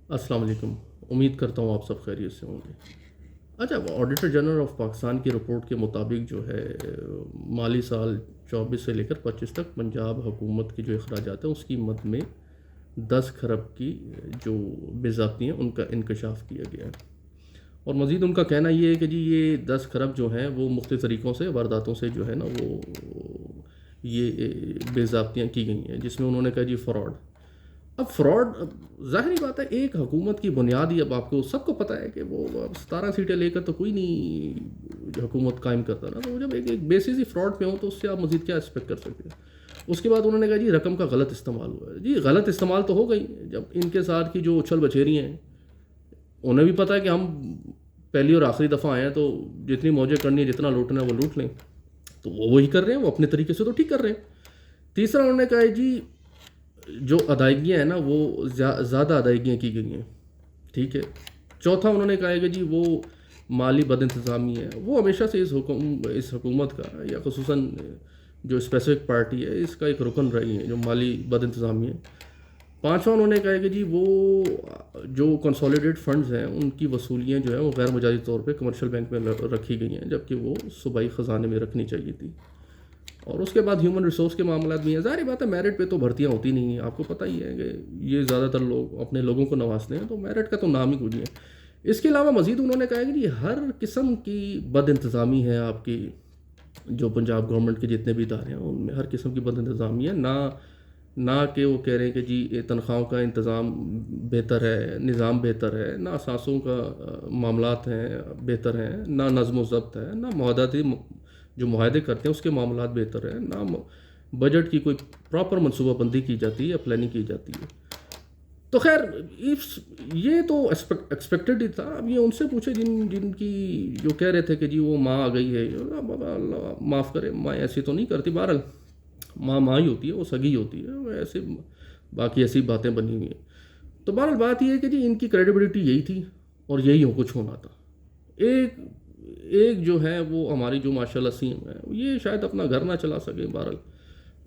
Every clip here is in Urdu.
السلام علیکم. امید کرتا ہوں آپ سب خیریت سے ہوں گے. اچھا، آڈیٹر جنرل آف پاکستان کی رپورٹ کے مطابق جو ہے مالی سال 24 سے لے کر 25 تک پنجاب حکومت کی جو اخراجات ہیں اس کی مد میں 10 کھرب کی جو بے ضابطی ہیں ان کا انکشاف کیا گیا ہے. اور مزید ان کا کہنا یہ ہے کہ جی یہ 10 کھرب جو ہیں وہ مختلف طریقوں سے وارداتوں سے جو ہے نا وہ یہ بے ضابطیاں کی گئی ہیں، جس میں انہوں نے کہا جی فراڈ. اب فراڈ ظاہری بات ہے، ایک حکومت کی بنیادی، اب آپ کو سب کو پتہ ہے کہ وہ 17 سیٹیں لے کر تو کوئی نہیں جو حکومت قائم کرتا نا، تو جب ایک بیسس ہی فراڈ پہ ہوں تو اس سے آپ مزید کیا ایکسپیکٹ کر سکتے ہیں. اس کے بعد انہوں نے کہا جی رقم کا غلط استعمال ہوا ہے. جی غلط استعمال تو ہو گئی جب ان کے ساتھ کی جو اچھل بچیری ہیں انہیں بھی پتہ ہے کہ ہم پہلی اور آخری دفعہ آئے ہیں تو جتنی موجیں کرنی ہے جتنا لوٹنا ہے وہ لوٹ لیں، تو وہ وہی کر رہے ہیں، وہ اپنے طریقے سے تو ٹھیک کر رہے ہیں. تیسرا انہوں نے کہا جی جو ادائیگیاں ہیں نا وہ زیادہ ادائیگیاں کی گئی ہیں، ٹھیک ہے. چوتھا انہوں نے کہا ہے کہ جی وہ مالی بد انتظامی ہے، وہ ہمیشہ سے اس حکومت کا یا خصوصاً جو اسپیسیفک پارٹی ہے اس کا ایک رکن رہی ہے جو مالی بد انتظامی ہے. پانچواں انہوں نے کہا ہے کہ جی وہ جو کنسالیڈیٹ فنڈز ہیں ان کی وصولیاں جو ہیں وہ غیر مجازی طور پہ کمرشل بینک میں رکھی گئی ہیں، جبکہ وہ صوبائی خزانے میں رکھنی چاہیے تھی. اور اس کے بعد ہیومن ریسورس کے معاملات بھی ہیں. ظاہر بات ہے میرٹ پہ تو بھرتیاں ہوتی نہیں ہیں، آپ کو پتہ ہی ہے کہ یہ زیادہ تر لوگ اپنے لوگوں کو نوازتے ہیں، تو میرٹ کا تو نام ہی کچھ نہیں ہے. اس کے علاوہ مزید انہوں نے کہا کہ جی ہر قسم کی بد انتظامی ہے آپ کی جو پنجاب گورنمنٹ کے جتنے بھی ادارے ہیں ان میں ہر قسم کی بد انتظامی ہے. نہ کہ وہ کہہ رہے ہیں کہ جی تنخواہوں کا انتظام بہتر ہے، نظام بہتر ہے، نہ اثاثوں کا معاملات ہیں بہتر ہیں، نہ نظم و ضبط ہے، نہ معاہداتی جو معاہدے کرتے ہیں اس کے معاملات بہتر ہیں، نہ بجٹ کی کوئی پراپر منصوبہ بندی کی جاتی ہے یا پلاننگ کی جاتی ہے. تو خیر یہ تو ایکسپیکٹڈ ہی تھا. اب یہ ان سے پوچھے جن کی جو کہہ رہے تھے کہ جی وہ ماں آ گئی ہے، اللہ معاف کرے ماں ایسی تو نہیں کرتی. بہرحال ماں ہی ہوتی ہے، وہ سگی ہوتی ہے، وہ ایسے باقی ایسی باتیں بنی ہوئی ہیں. تو بہرحال بات یہ ہے کہ جی ان کی کریڈیبلٹی یہی تھی اور یہی کچھ ہونا تھا. ایک جو ہے وہ ہماری جو ماشاء اللہ سی ایم ہے یہ شاید اپنا گھر نہ چلا سکے بہرحال،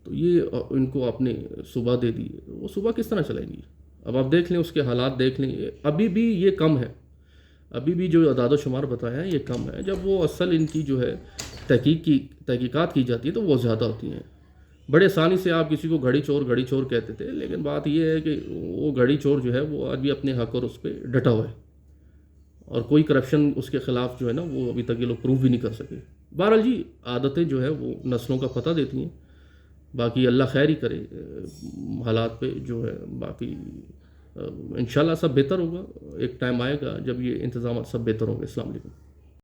تو یہ ان کو اپنے صوبہ دے دی، وہ صوبہ کس طرح چلائیں گی. اب آپ دیکھ لیں اس کے حالات دیکھ لیں، ابھی بھی یہ کم ہے، ابھی بھی جو اعداد و شمار بتایا ہے یہ کم ہے. جب وہ اصل ان کی جو ہے تحقیقات کی جاتی ہے تو وہ زیادہ ہوتی ہیں. بڑے آسانی سے آپ کسی کو گھڑی چور کہتے تھے، لیکن بات یہ ہے کہ وہ گھڑی چور جو ہے وہ آج بھی اپنے حق اور اس پہ ڈٹا ہوا ہے، اور کوئی کرپشن اس کے خلاف جو ہے نا وہ ابھی تک یہ لوگ پروف بھی نہیں کر سکے. بہرحال جی عادتیں جو ہے وہ نسلوں کا پتہ دیتی ہیں، باقی اللہ خیر ہی کرے حالات پہ جو ہے. باقی انشاءاللہ سب بہتر ہوگا، ایک ٹائم آئے گا جب یہ انتظامات سب بہتر ہوں گے. السلام علیکم.